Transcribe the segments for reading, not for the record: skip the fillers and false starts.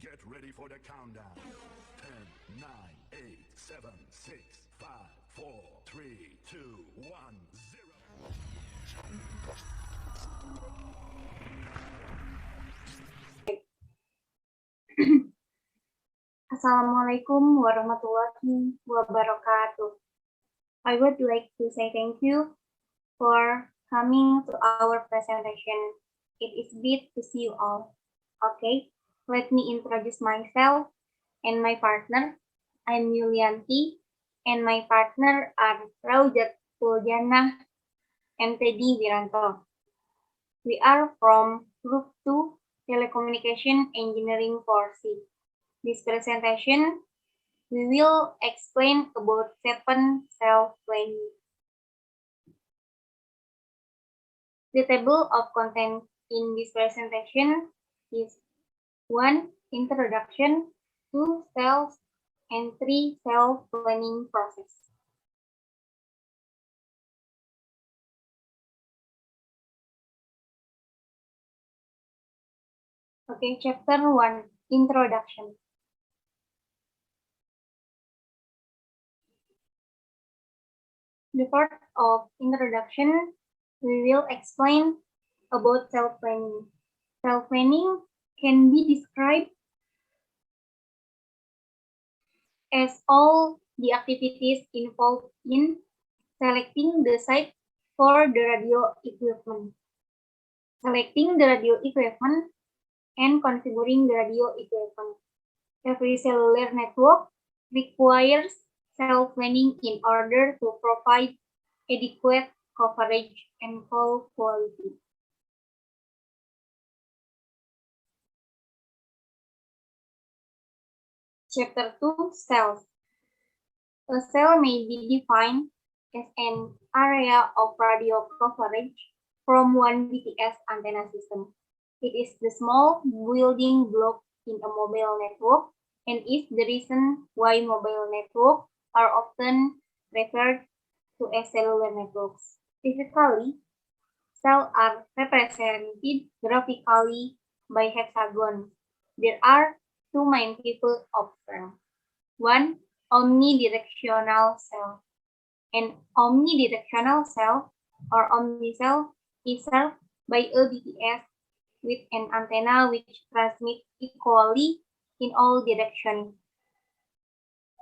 Get ready for the countdown. 10, 9, 8, 7, 6, 5, 4, 3, 2, 1, 0. Assalamualaikum warahmatullahi wabarakatuh. I would like to say thank you for coming to our presentation. It is great to see you all. Okay, let me introduce myself and my partner. I'm Yulianti, and my partner are Raujat Puljana and Teddy Wiranto. We are from Group 2 Telecommunication Engineering 4C. This presentation we will explain about 7 cell planning. The table of content in this presentation is 1. Introduction, 2. Cells, and 3. Cell planning process. Okay, chapter 1, Introduction. The part of introduction, we will explain about cell planning. Cell planning can be described as all the activities involved in selecting the site for the radio equipment, selecting the radio equipment, and configuring the radio equipment. Every cellular network requires cell planning in order to provide adequate coverage and call quality. Chapter 2, Cells. A cell may be defined as an area of radio coverage from one BTS antenna system. It is the small building block in a mobile network and is the reason why mobile networks are often referred to as cellular networks. Physically, cells are represented graphically by hexagons. There are two main types of cells. One, omnidirectional cell. An omnidirectional cell or omnicell is served by a BTS with an antenna which transmits equally in all directions,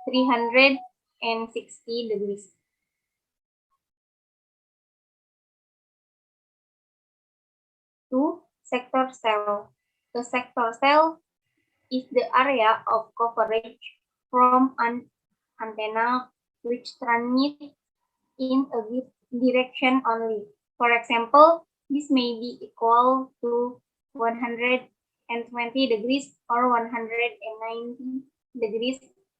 360 degrees. Two, sector cell. A sector cell is the area of coverage from an antenna which transmits in a direction only. For example, this may be equal to 120 degrees or 190 degrees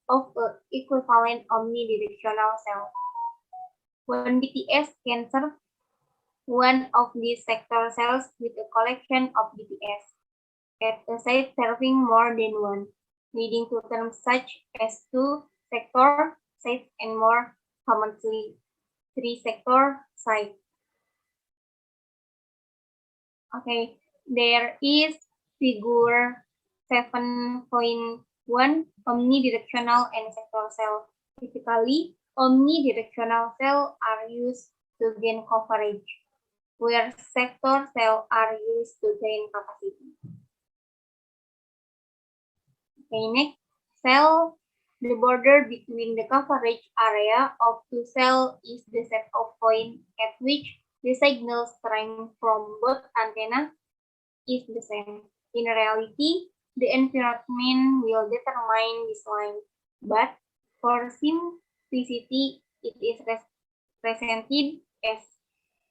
of an equivalent omnidirectional cell. One BTS can serve one of these sector cells with a collection of BTS at a site serving more than one, leading to terms such as two-sector sites and more commonly three-sector site. Okay, there is figure 7.1 omnidirectional and sector cell. Typically, omnidirectional cells are used to gain coverage, where sector cells are used to gain capacity. Okay, next, cell. The border between the coverage area of two cells is the set of points at which the signal strength from both antennas is the same. In reality, the environment will determine this line, but for simplicity, it is represented as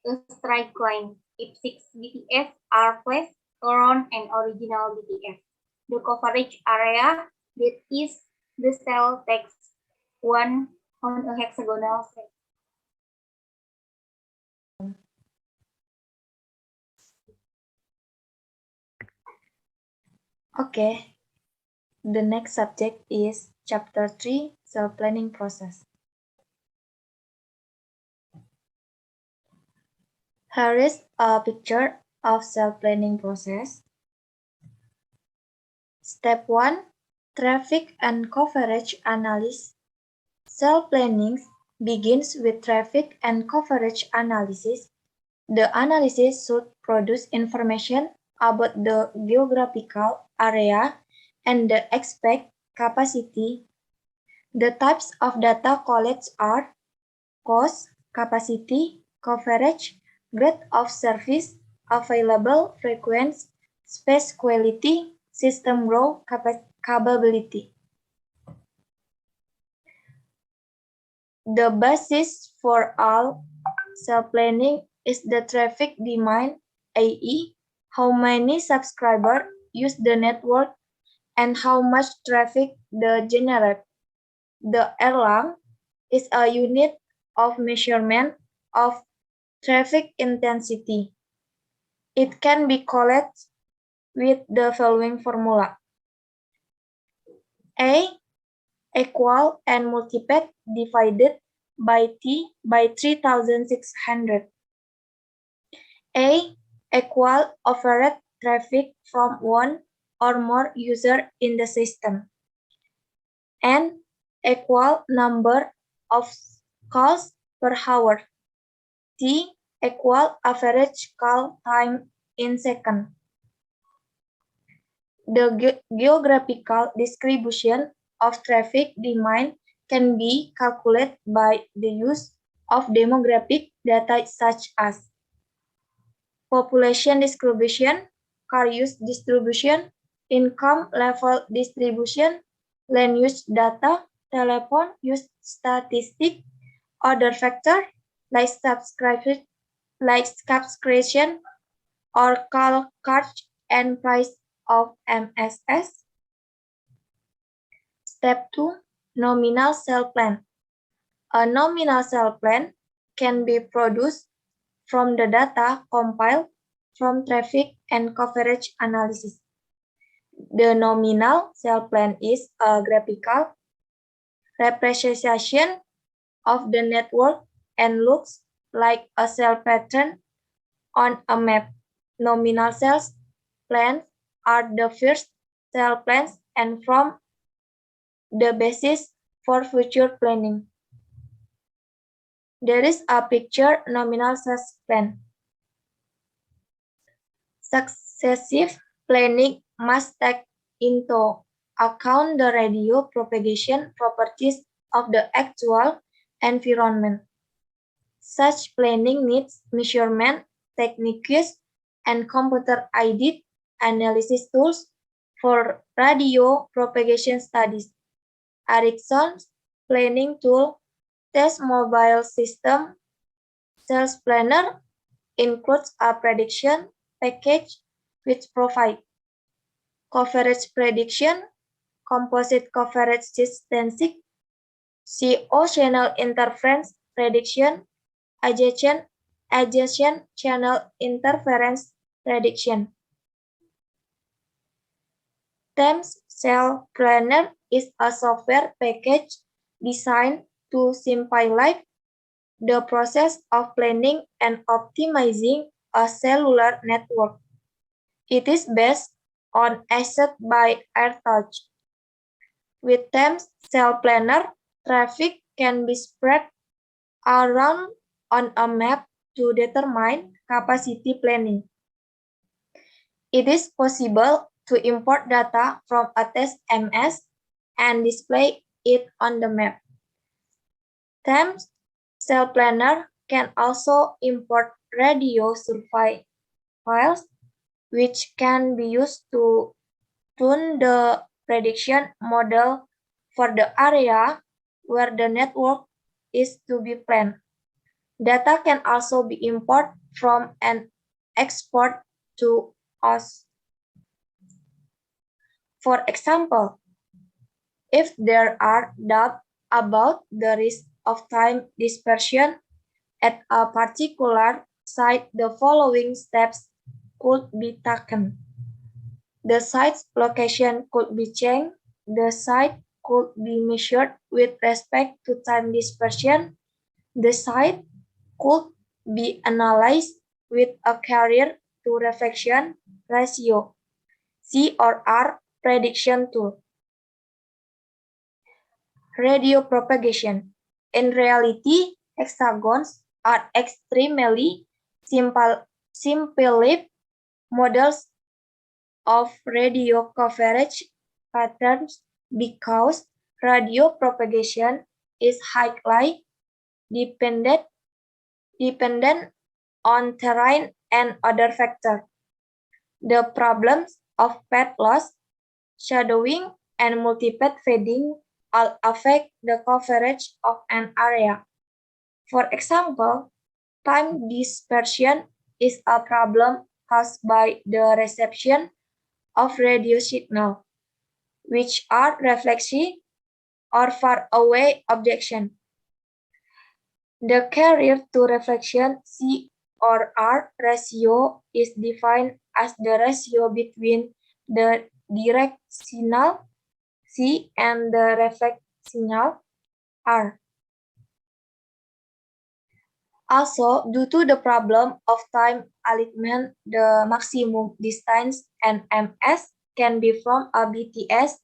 a straight line if 6 BTS are placed around an original BTS. The coverage area that is the cell takes one on a hexagonal set. Okay, the next subject is Chapter 3, Cell Planning Process. Here is a picture of cell planning process. Step 1. Traffic and coverage analysis. Cell planning begins with traffic and coverage analysis. The analysis should produce information about the geographical area and the expected capacity. The types of data collected are cost, capacity, coverage, grade of service, available frequency, space quality, system growth capability. The basis for all cell planning is the traffic demand, i.e., how many subscribers use the network and how much traffic they generate. The Erlang is a unit of measurement of traffic intensity. It can be collected with the following formula. A equal N multiplied divided by T by 3600. A equal average traffic from one or more users in the system. N equal number of calls per hour. T equal average call time in seconds. The geographical distribution of traffic demand can be calculated by the use of demographic data such as population distribution, car use distribution, income level distribution, land use data, telephone use statistic, other factors like subscription or call charge and price of MSS. Step 2. Nominal cell plan. A nominal cell plan can be produced from the data compiled from traffic and coverage analysis. The nominal cell plan is a graphical representation of the network and looks like a cell pattern on a map. Nominal cells plans are the first cell plans and form the basis for future planning. There is a picture nominal cells plan. Successive planning must take into account the radio propagation properties of the actual environment. Such planning needs measurement techniques and computer-aided analysis tools for radio propagation studies. Ericsson's planning tool, Test Mobile System Sales Planner, includes a prediction package which provides coverage prediction, composite coverage distancing, CO channel interference prediction, adjacent channel interference prediction. TEMS Cell Planner is a software package designed to simplify the process of planning and optimizing a cellular network. It is based on asset by AirTouch. With TEMS Cell Planner, traffic can be spread around on a map to determine capacity planning. It is possible to import data from a test MS and display it on the map. TEMS Cell Planner can also import radio survey files, which can be used to tune the prediction model for the area where the network is to be planned. Data can also be imported from and exported to us. For example, if there are doubts about the risk of time dispersion at a particular site, the following steps could be taken. The site's location could be changed. The site could be measured with respect to time dispersion. The site could be analyzed with a carrier to reflection ratio, C or R, prediction tool. Radio propagation. In reality, hexagons are extremely simple models of radio coverage patterns because radio propagation is highly dependent on terrain and other factors. The problems of path loss, shadowing, and multipath fading all affect the coverage of an area. For example, time dispersion is a problem caused by the reception of radio signal, which are reflexive or far away objection. The carrier to reflection C or R ratio is defined as the ratio between the direct signal C and the reflect signal R. Also, due to the problem of time alignment, the maximum distance NMS can be from a BTS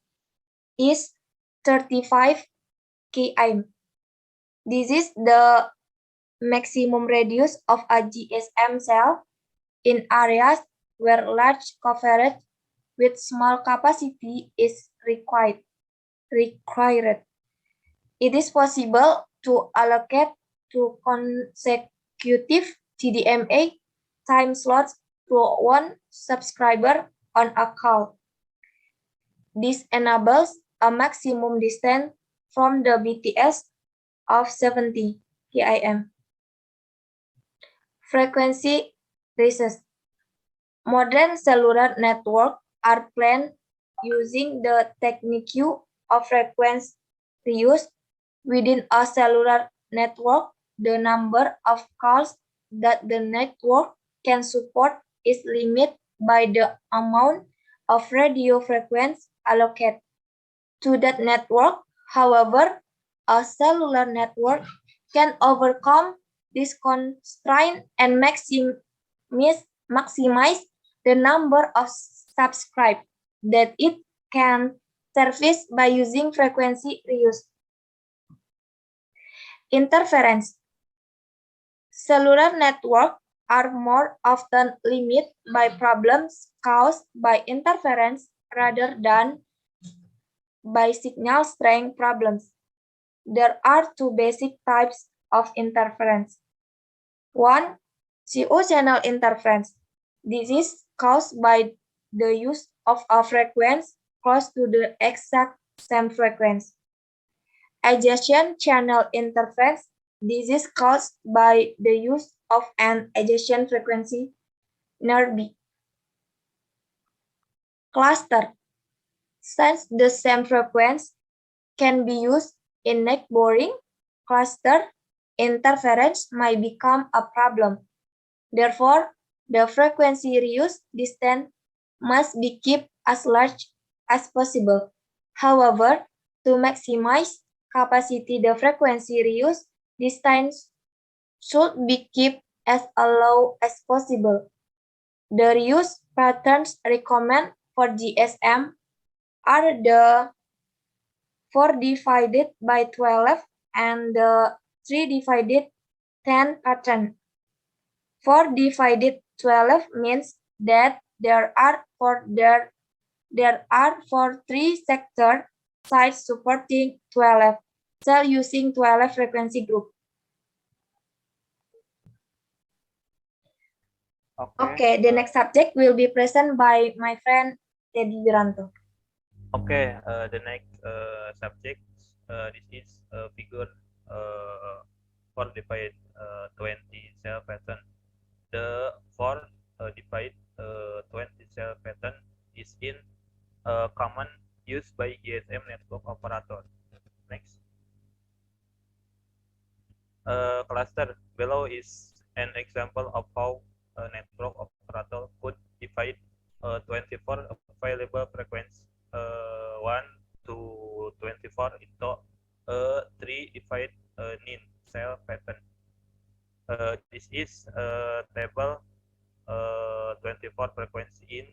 is 35 km. This is the maximum radius of a GSM cell in areas where large coverage with small capacity is required. It is possible to allocate to consecutive TDMA time slots to one subscriber on a call. This enables a maximum distance from the BTS of 70 km. Frequency races. Modern cellular networks are planned using the technique of frequency reuse. Within a cellular network, the number of calls that the network can support is limited by the amount of radio frequency allocated to that network. However, a cellular network can overcome this constraint and maximize the number of subscribers that it can service by using frequency reuse. Interference. Cellular networks are more often limited by problems caused by interference rather than by signal strength problems. There are two basic types of interference. One, CO channel interference. This is caused by the use of a frequency close to the exact same frequency. Adjacent channel interference. This is caused by the use of an adjacent frequency nearby. Cluster. Since the same frequency can be used in neighboring cluster, interference might become a problem. Therefore, the frequency reuse distance must be kept as large as possible. However, to maximize capacity, the frequency reuse distance should be kept as low as possible. The reuse patterns recommended for GSM are the 4 divided by 12 and the 3 divided 10 pattern. 4 divided 12 means that there are 4 3-sector sites supporting 12 cells using 12 frequency group. Okay, the next subject will be presented by my friend Teddy Wiranto. Okay, the next subject, this is figure 4 divide 20 cell pattern. The 4 divide 20 cell pattern is in common use by GSM network operator. Next. Cluster below is an example of how a network operator could divide 24 available frequencies 1 to 24 into 3 divide NIN cell pattern. This is table 24 frequency in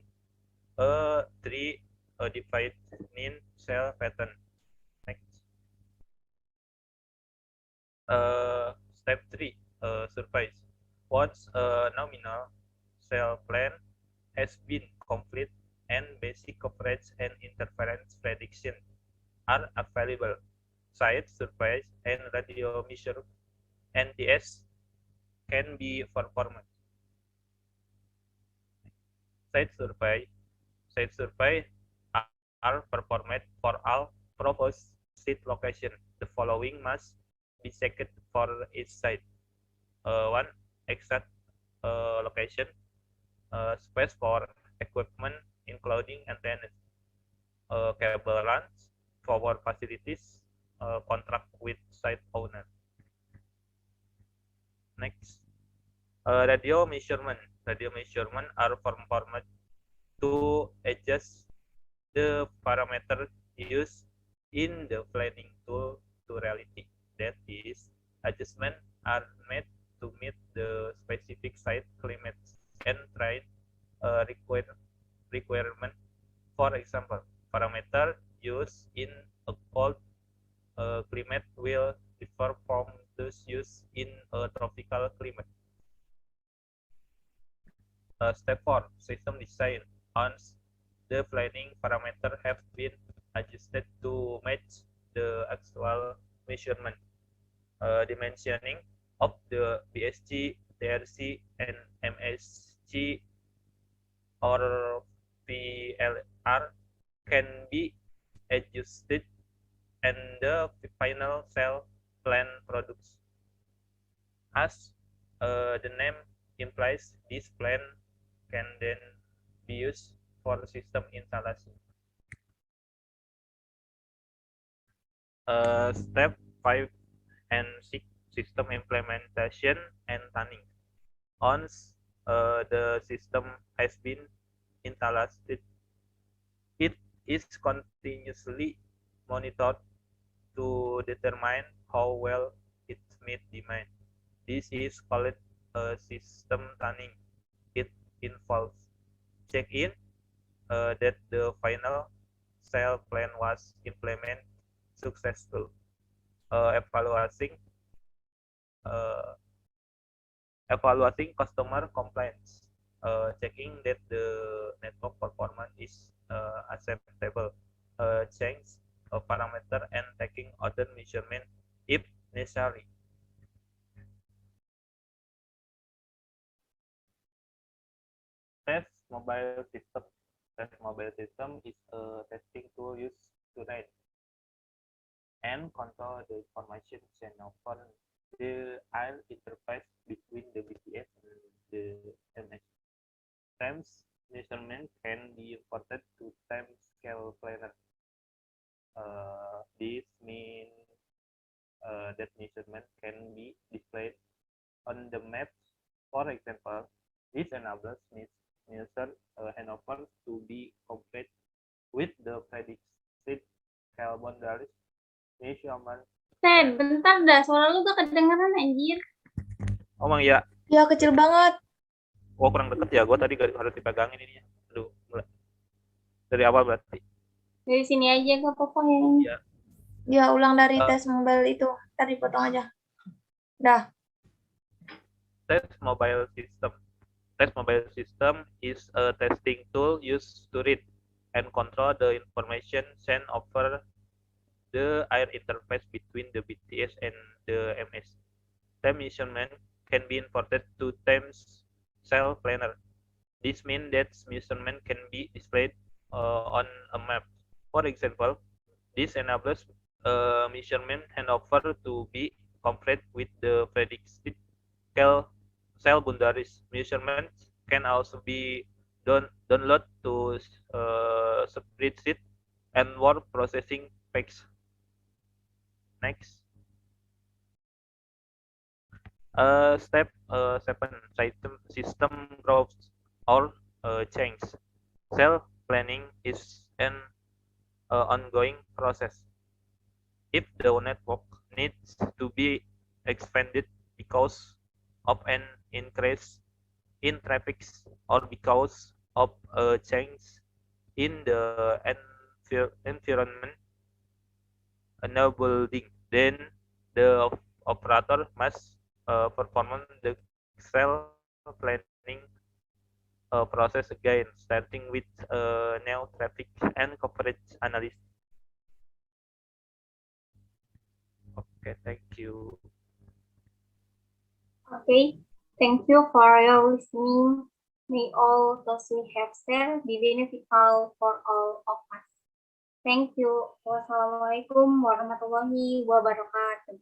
3 defining cell pattern. Next. Step 3, surveys. Once a nominal cell plan has been complete and basic coverage and interference prediction are available, site surveys and radio measure NDS can be performed. Site survey are performed for all proposed site location. The following must be checked for each site. 1. Exact location, space for equipment including antennas, cable runs, power facilities, contract with site owner. Next, radio measurement. Radio measurement are performed to adjust the parameter used in the planning tool to reality. That is, adjustments are made to meet the specific site climate and terrain requirement. For example, parameter used in a cold climate will differ from those used in a tropical climate. Step 4, system design. Once the planning parameter have been adjusted to match the actual measurement, dimensioning of the BSG, TRC, and MSG or PLR can be adjusted and the final cell plan products. As the name implies, this plan can then be used for system installation. Step 5 and 6, system implementation and tuning. Once the system has been installed, it is continuously monitored to determine how well it meets demand. This is called system tuning. It involves check-in that the final cell plan was implemented successful, evaluating customer complaints, checking that the network performance is acceptable, change a parameter and taking other measurement if necessary. Test mobile system. Test mobile system is a testing tool used to read and control the information sent over the air interface between the BTS and the MS. Times measurement can be imported to time scale planner. This means that measurement can be displayed on the maps. For example, this enables measure handover to be complete with the predicted scale boundaries measurement. Bentar dah, suara lu gak kedengeran anjir. Oh Mang ya? Ya, kecil banget. Oh kurang deket ya, gue tadi harus dipegangin ininya. Aduh, dari awal berarti. Dari sini aja gak apa-apa ya. Ya. Ya, ulang dari tes mobile itu. Tadi potong aja. Dah. Test mobile system. Test mobile system is a testing tool used to read and control the information sent over the air interface between the BTS and the MS. Time measurement can be imported to times cell planner. This means that measurement can be displayed on a map. For example, this enables measurement handover to be complete with the predicted cell boundaries. Measurement can also be downloaded to spreadsheet and word processing packs. Next. Step 7, system growth or change. Cell planning is an ongoing process. If the network needs to be expanded because of an increase in traffic or because of a change in the environment enabling. Then the operator must perform the cell planning process again, starting with new traffic and coverage analysis. Okay, thank you. Okay, thank you for your listening. May all those we have shared be beneficial for all of us. Thank you. Wassalamualaikum warahmatullahi wabarakatuh.